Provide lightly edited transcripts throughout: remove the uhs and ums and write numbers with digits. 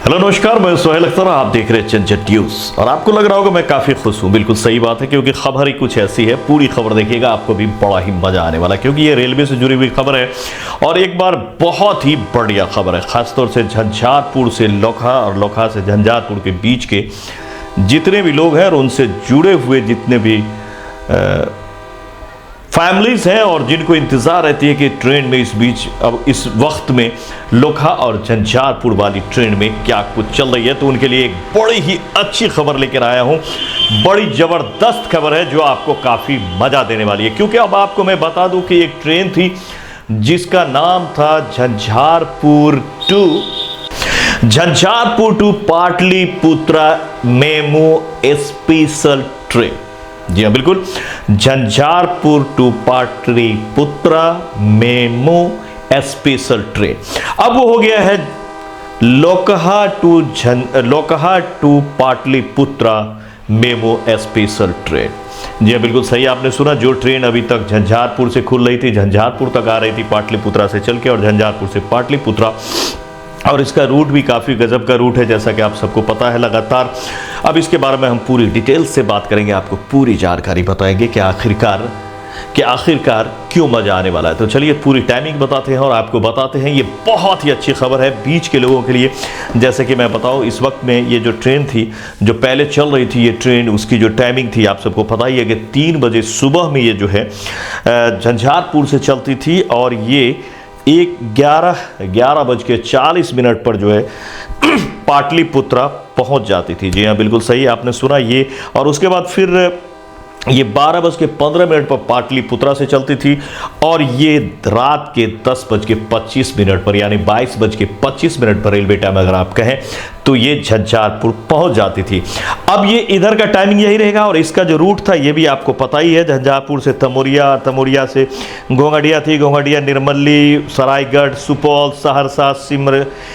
Hello नमस्कार, मैं सोहेल अख्तर, आप देख रहे हैं झंझट न्यूज। और आपको लग रहा होगा मैं काफ़ी खुश हूँ। बिल्कुल सही बात है, क्योंकि खबर ही कुछ ऐसी है, पूरी खबर देखिएगा आपको भी बड़ा ही मजा आने वाला है, क्योंकि ये रेलवे से जुड़ी हुई खबर है और एक बार बहुत ही बढ़िया खबर है। खासतौर से झंझारपुर से लोकहा और लोकहा से झंझारपुर के बीच के जितने भी लोग हैं और उनसे जुड़े हुए जितने भी फैमिलीज हैं और जिनको इंतज़ार रहती है कि ट्रेन में इस बीच अब इस वक्त में लोकहा और झंझारपुर वाली ट्रेन में क्या कुछ चल रही है, तो उनके लिए एक बड़ी ही अच्छी खबर लेकर आया हूं। बड़ी ज़बरदस्त खबर है जो आपको काफ़ी मज़ा देने वाली है, क्योंकि अब आपको मैं बता दूं कि एक ट्रेन थी जिसका नाम था Jhanjharpur to Pataliputra MEMU special train. जी हाँ, बिल्कुल, Jhanjharpur to Pataliputra MEMU special train. अब वो हो गया है Laukaha to Pataliputra MEMU special train. जी हाँ, बिल्कुल सही आपने सुना। जो ट्रेन अभी तक झंझारपुर से खुल रही थी, झंझारपुर तक आ रही थी पाटलिपुत्रा से चल के, और झंझारपुर से पाटलिपुत्रा, और इसका रूट भी काफ़ी गजब का रूट है, जैसा कि आप सबको पता है लगातार। अब इसके बारे में हम पूरी डिटेल से बात करेंगे, आपको पूरी जानकारी बताएंगे कि आखिरकार क्यों मजा आने वाला है। तो चलिए पूरी टाइमिंग बताते हैं और आपको बताते हैं। ये बहुत ही अच्छी खबर है बीच के लोगों के लिए। जैसे कि मैं बताऊं, इस वक्त में ये जो ट्रेन थी जो पहले चल रही थी, ये ट्रेन उसकी जो टाइमिंग थी आप सबको पता ही है कि 3 बजे सुबह में ये जो है झंझारपुर से चलती थी, और ये 11:40 पर जो है पाटलिपुत्रा पहुंच जाती थी। जी हाँ, बिल्कुल सही आपने सुना ये। और उसके बाद फिर ये 12:15 पर पाटलिपुत्रा से चलती थी, और ये रात के 10:25 पर, यानी 22:25 पर रेलवे टाइम अगर आप कहें तो ये झंझारपुर पहुंच जाती थी। अब ये इधर का टाइमिंग यही रहेगा, और इसका जो रूट था ये भी आपको पता ही है। झंझारपुर से तमोरिया, तमोरिया से घोंघडिया थी, घोंघडिया निर्मली, सरायगढ़, सुपौल, सहरसा,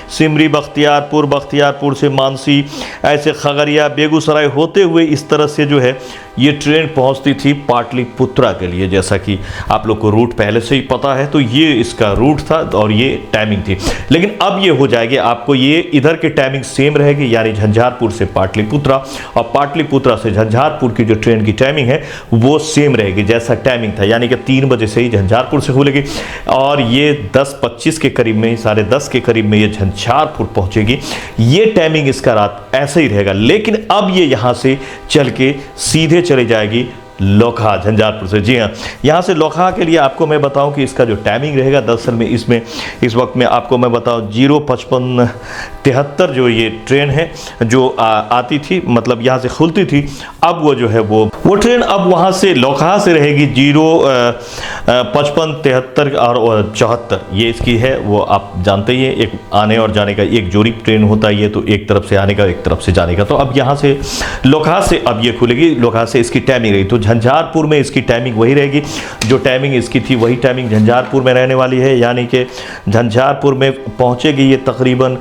सिमरी, बख्तियारपुर, बख्तियारपुर से मानसी, ऐसे खगड़िया, बेगूसराय होते हुए इस तरह से जो है ये ट्रेन पहुंचती थी पाटलिपुत्रा के लिए। जैसा कि आप लोग को रूट पहले से ही पता है, तो ये इसका रूट था और ये टाइमिंग थी। लेकिन अब ये हो जाएगी आपको, ये इधर की टाइमिंग सेम रहेगी, यानी झंझारपुर से पाटलिपुत्रा और पाटलिपुत्रा से झंझारपुर की जो ट्रेन की टाइमिंग है वो सेम रहेगी जैसा टाइमिंग था, यानी कि 3 बजे से ही झंझारपुर से खुलेगी, और ये 10:25 के करीब में, 10:30 के करीब में ये झंझारपुर पहुंचेगी। ये टाइमिंग इसका रात ऐसे ही रहेगा। लेकिन अब ये यहाँ से चल के सीधे चली जाएगी लोकहा, झंझारपुर से। जी हाँ, यहाँ से लोकहा के लिए आपको मैं बताऊं कि इसका जो टाइमिंग रहेगा, दरअसल में इसमें इस वक्त में आपको मैं बताऊं 0:55-73 जो ये ट्रेन है जो आती थी, मतलब यहाँ से खुलती थी, अब वो जो है वो ट्रेन अब वहाँ से लोकहा से रहेगी 0:55-73 और 74, ये इसकी है। वो आप जानते ही हैं, एक आने और जाने का एक जोड़ी ट्रेन होता है ये, तो एक तरफ से आने का एक तरफ से जाने का। तो अब यहाँ से लोकहा से अब ये खुलेगी, लोकहा से इसकी टाइमिंग रही। तो झंझारपुर में इसकी टाइमिंग वही रहेगी, जो टाइमिंग इसकी थी वही टाइमिंग झंझारपुर में रहने वाली है, यानी कि झंझारपुर में पहुंचेगी ये तकरीबन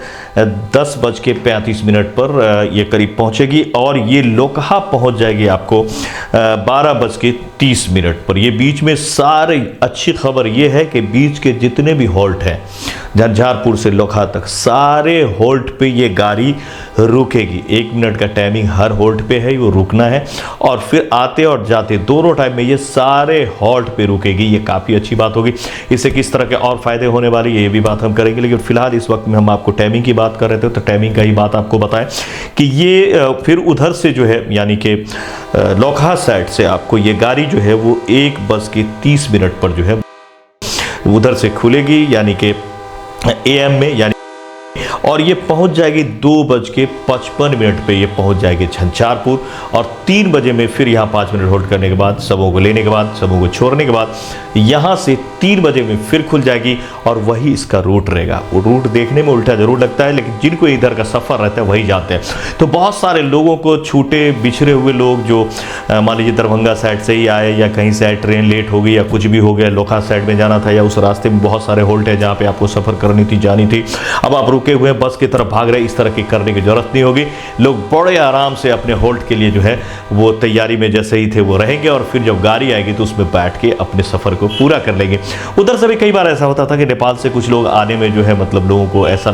10:35 पर ये करीब पहुंचेगी, और ये लोकहा पहुंच जाएगी आपको 12:30 पर। ये बीच में सारी अच्छी खबर ये है कि बीच के जितने भी हॉल्ट हैं झंझारपुर से लोकहा तक, सारे हॉल्ट पे ये गाड़ी रुकेगी। 1 मिनट का टाइमिंग हर हॉल्ट पे है, वो रुकना है, और फिर आते और जाते दोनों टाइम में ये सारे हॉल्ट पे रुकेगी। ये काफ़ी अच्छी बात होगी। इससे किस तरह के और फायदे होने वाली है ये भी बात हम करेंगे, लेकिन फिलहाल इस वक्त में हम आपको टाइमिंग की बात कर रहे थे, तो टाइमिंग का ही बात आपको बताएं कि ये फिर उधर से जो है, यानी कि लोकहा साइड से आपको ये गाड़ी जो है वो 1:30 पर जो है उधर से खुलेगी, यानी कि AM में, यानी, और ये पहुंच जाएगी 2:55 पे ये पहुंच जाएगी झंझारपुर, और 3 बजे में फिर यहाँ 5 मिनट होल्ड करने के बाद, सबों को लेने के बाद, सबों को छोड़ने के बाद यहाँ से 3 बजे में फिर खुल जाएगी, और वही इसका रूट रहेगा। वो रूट देखने में उल्टा जरूर लगता है, लेकिन जिनको इधर का सफ़र रहता है वही जाते हैं। तो बहुत सारे लोगों को, छूटे बिछड़े हुए लोग जो मान लीजिए दरभंगा साइड से ही आए, या कहीं से ट्रेन लेट हो गई या कुछ भी हो गया, लोकहा साइड में जाना था, या उस रास्ते में बहुत सारे होल्ट है जहाँ पे आपको सफ़र करनी थी, जानी थी, अब आप रुके हुए हुए हैं, बस की तरफ भाग रहे हैं, इस तरह की करने की जरूरत नहीं होगी। लोग बड़े आराम से अपने होल्ट के लिए जो है वो तैयारी में जैसे ही थे वो रहेंगे, और फिर जब गाड़ी आएगी तो उसमें बैठ के अपने सफ़र को पूरा कर लेंगे। उधर से भी कई बार ऐसा होता था कि नेपाल से कुछ लोग आने में जो है मतलब लोगों को ऐसा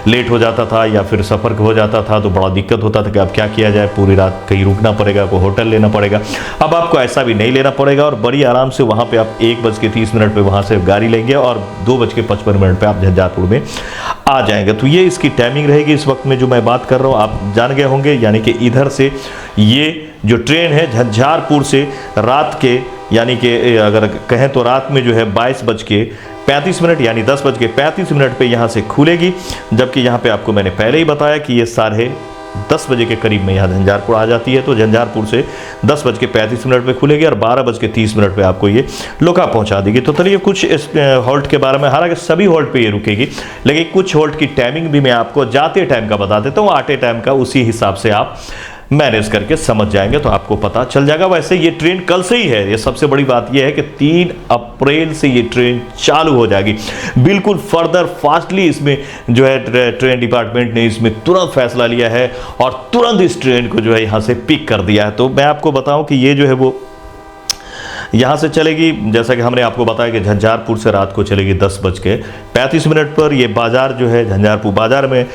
लेट हो जाता था या फिर सफ़र हो जाता था, तो बड़ा दिक्कत होता था कि अब क्या किया जाए, पूरी रात कहीं रुकना पड़ेगा, कोई होटल लेना पड़ेगा। अब आपको ऐसा भी नहीं लेना पड़ेगा और बड़ी आराम से वहाँ पे आप 1:30 पे वहाँ से गाड़ी लेंगे और 2:55 पे आप झंझारपुर में आ जाएंगे। तो ये इसकी टाइमिंग रहेगी इस वक्त में जो मैं बात कर रहा हूँ, आप जान गए होंगे। यानी कि इधर से ये जो ट्रेन है झंझारपुर से रात के, यानी कि अगर कहें तो रात में जो है 22:35 यानी 10:35 पे यहाँ से खुलेगी। जबकि यहाँ पे आपको मैंने पहले ही बताया कि ये 10:30 बजे के करीब में यहाँ झंझारपुर आ जाती है। तो झंझारपुर से 10:35 पे खुलेगी और 12:30 पे आपको ये लोका पहुँचा देगी। तो चलिए कुछ इस हॉल्ट के बारे में, हालांकि सभी हॉल्ट पे ये रुकेगी, लेकिन कुछ हॉल्ट की टाइमिंग भी मैं आपको जाते टाइम का बता देता हूँ, आते टाइम का उसी हिसाब से आप मैनेज करके समझ जाएंगे तो आपको पता चल जाएगा। वैसे ये ट्रेन कल से ही है, ये सबसे बड़ी बात ये है कि 3 अप्रैल से ये ट्रेन चालू हो जाएगी। बिल्कुल फर्दर फास्टली इसमें जो है ट्रेन डिपार्टमेंट ने इसमें तुरंत फैसला लिया है और तुरंत इस ट्रेन को जो है यहाँ से पिक कर दिया है। तो मैं आपको बताऊं कि ये जो है वो यहाँ से चलेगी, जैसा कि हमने आपको बताया कि झंझारपुर से रात को चलेगी 10:35 पर। ये बाज़ार जो है झंझारपुर बाज़ार में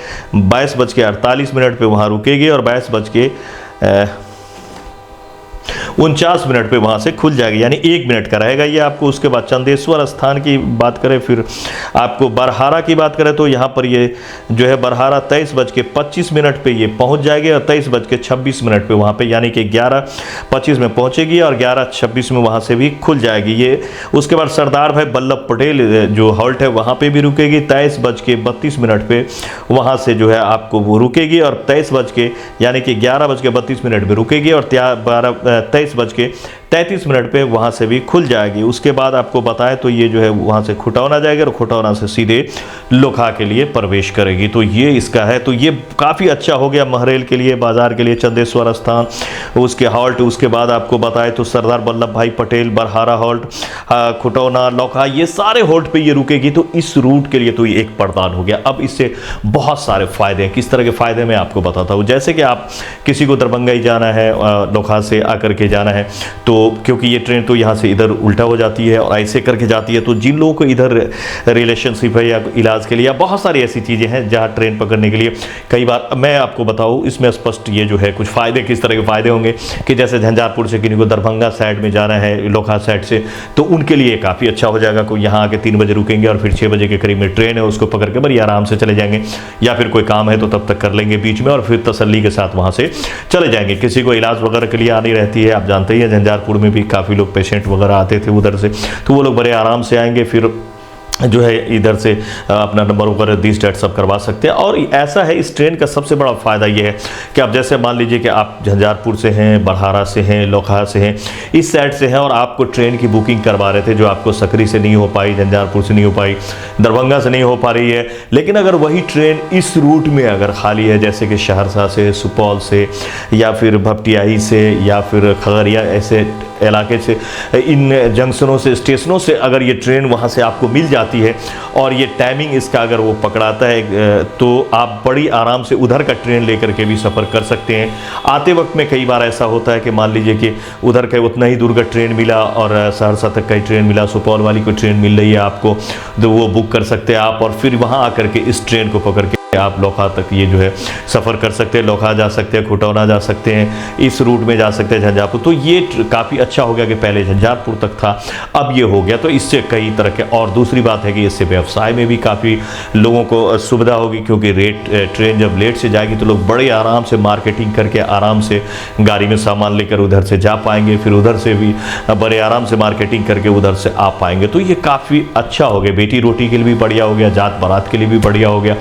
22:48 पे वहाँ रुकेगी और 22:49 पे वहाँ से खुल जाएगी, यानी 1 मिनट का रहेगा ये आपको। उसके बाद चंदेश्वर स्थान की बात करें, फिर आपको बरहारा की बात करें तो यहाँ पर ये जो है बरहारा 23:25 पे ये पहुँच जाएगी और 23:26 पे वहाँ पे, यानी कि 11:25 में पहुँचेगी और 11:26 में वहाँ से भी खुल जाएगी ये। उसके बाद सरदार भाई वल्लभ पटेल जो हॉल्ट है वहाँ पर भी रुकेगी, 23:32 पे वहाँ से जो है आपको वो रुकेगी और 23 यानी कि 11:32 में रुकेगी और 23:33 पे वहाँ से भी खुल जाएगी। उसके बाद आपको बताएं तो ये जो है वहाँ से खुटौना जाएगी और खुटौना से सीधे लोखा के लिए प्रवेश करेगी। तो ये इसका है, तो ये काफ़ी अच्छा हो गया महरेल के लिए, बाजार के लिए, चंदेश्वर स्थान उसके हॉल्ट। उसके बाद आपको बताएं तो सरदार वल्लभ भाई पटेल, बरहारा हॉल्ट, खुटौना, लोखा, ये सारे हॉल्ट पे ये रुकेगी। तो इस रूट के लिए तो ये एक प्रदान हो गया। अब इससे बहुत सारे फ़ायदे हैं। किस तरह के फ़ायदे मैं आपको बताता हूँ। जैसे कि आप किसी को दरभंगा ही जाना है, लोखा से आकर के जाना है, तो क्योंकि ये ट्रेन तो यहाँ से इधर उल्टा हो जाती है और ऐसे करके जाती है, तो जिन लोगों को इधर रिलेशनशिप है या इलाज के लिए या बहुत सारी ऐसी चीज़ें हैं जहाँ ट्रेन पकड़ने के लिए कई बार मैं आपको बताऊँ इसमें स्पष्ट ये जो है कुछ फ़ायदे, किस तरह के फ़ायदे होंगे कि जैसे झंझारपुर से किसी को दरभंगा साइड में जाना है लोखा साइड से, तो उनके लिए काफ़ी अच्छा हो जाएगा। कोई यहाँ आके 3 बजे रुकेंगे और फिर 6 बजे के करीब में ट्रेन है, उसको पकड़ के बड़ी आराम से चले जाएंगे, या फिर कोई काम है तो तब तक कर लेंगे बीच में और फिर तसल्ली के साथ वहाँ से चले जाएंगे। किसी को इलाज वगैरह के लिए आनी रहती है, आप जानते ही हैं झंझारपुर में भी काफ़ी लोग पेशेंट वगैरह आते थे उधर से, तो वो लोग बड़े आराम से आएंगे, फिर जो है इधर से अपना नंबर वगैरह दिस डेट सब करवा सकते हैं। और ऐसा है इस ट्रेन का सबसे बड़ा फ़ायदा ये है कि आप जैसे मान लीजिए कि आप झंझारपुर से हैं, बरहारा से हैं, लोखा से हैं, इस साइड से हैं और आपको ट्रेन की बुकिंग करवा रहे थे जो आपको सकरी से नहीं हो पाई, झंझारपुर से नहीं हो पाई, दरभंगा से नहीं हो पा रही है, लेकिन अगर वही ट्रेन इस रूट में अगर खाली है, जैसे कि सहरसा से, सुपौल से या फिर भपटियाही से या फिर खगड़िया, ऐसे इलाके से, इन जंक्शनों से, स्टेशनों से अगर ये ट्रेन वहाँ से आपको मिल जाती है और ये टाइमिंग इसका अगर वो पकड़ाता है, तो आप बड़ी आराम से उधर का ट्रेन लेकर के भी सफ़र कर सकते हैं। आते वक्त में कई बार ऐसा होता है कि मान लीजिए कि उधर का उतना ही दूर का ट्रेन मिला और सहरसा तक का ही ट्रेन मिला, सुपौल वाली कोई ट्रेन मिल रही है आपको, तो वो बुक कर सकते हैं आप और फिर वहाँ आकर के इस ट्रेन को पकड़ के आप लोखा तक ये जो है सफ़र कर सकते हैं। लोखा जा सकते हैं, खुटौना जा सकते हैं, इस रूट में जा सकते हैं झंझारपुर। तो ये काफ़ी अच्छा हो गया कि पहले झंझारपुर तक था, अब ये हो गया, तो इससे कई तरह के। और दूसरी बात है कि इससे व्यवसाय में भी काफ़ी लोगों को सुविधा होगी, क्योंकि ट्रेन जब लेट से जाएगी तो लोग बड़े आराम से मार्केटिंग करके आराम से गाड़ी में सामान लेकर उधर से जा पाएंगे, फिर उधर से भी बड़े आराम से मार्केटिंग करके उधर से आ पाएंगे। तो ये काफ़ी अच्छा हो गया, बेटी रोटी के लिए भी बढ़िया हो गया, जात बारात के लिए भी बढ़िया हो गया।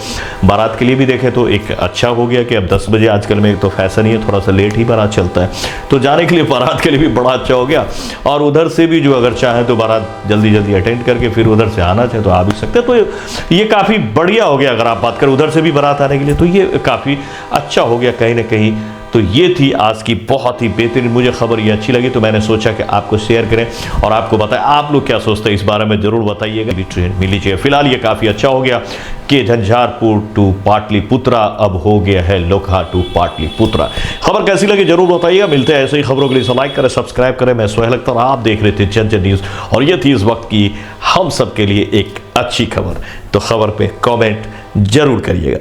बारात के लिए भी देखें तो एक अच्छा हो गया कि अब 10 बजे, आजकल में एक तो फैशन ही है, थोड़ा सा लेट ही बारात चलता है, तो जाने के लिए बारात के लिए भी बड़ा अच्छा हो गया। और उधर से भी जो अगर चाहे तो बारात जल्दी जल्दी अटेंड करके फिर उधर से आना चाहे तो आ भी सकते हैं। तो ये काफ़ी बढ़िया हो गया। अगर आप बात करें उधर से भी बारात आने के लिए, तो ये काफ़ी अच्छा हो गया कहीं ना कहीं। तो ये थी आज की बहुत ही बेहतरीन, मुझे खबर ये अच्छी लगी तो मैंने सोचा कि आपको शेयर करें और आपको बताएं आप लोग क्या सोचते हैं इस बारे में, जरूर बताइएगा। ट्रेन मिली चाहिए। फिलहाल ये काफ़ी अच्छा हो गया कि झंझारपुर टू पाटलिपुत्रा अब हो गया है लोकहा टू पाटलिपुत्रा। खबर कैसी लगी जरूर बताइएगा। मिलते हैं ऐसे ही खबरों के लिए। लाइक करें, सब्सक्राइब करें। मैं सोहेल अख्तर, आप देख रहे थे जन जन न्यूज़ और ये थी इस वक्त की हम सब के लिए एक अच्छी खबर। तो खबर पे कमेंट जरूर करिएगा।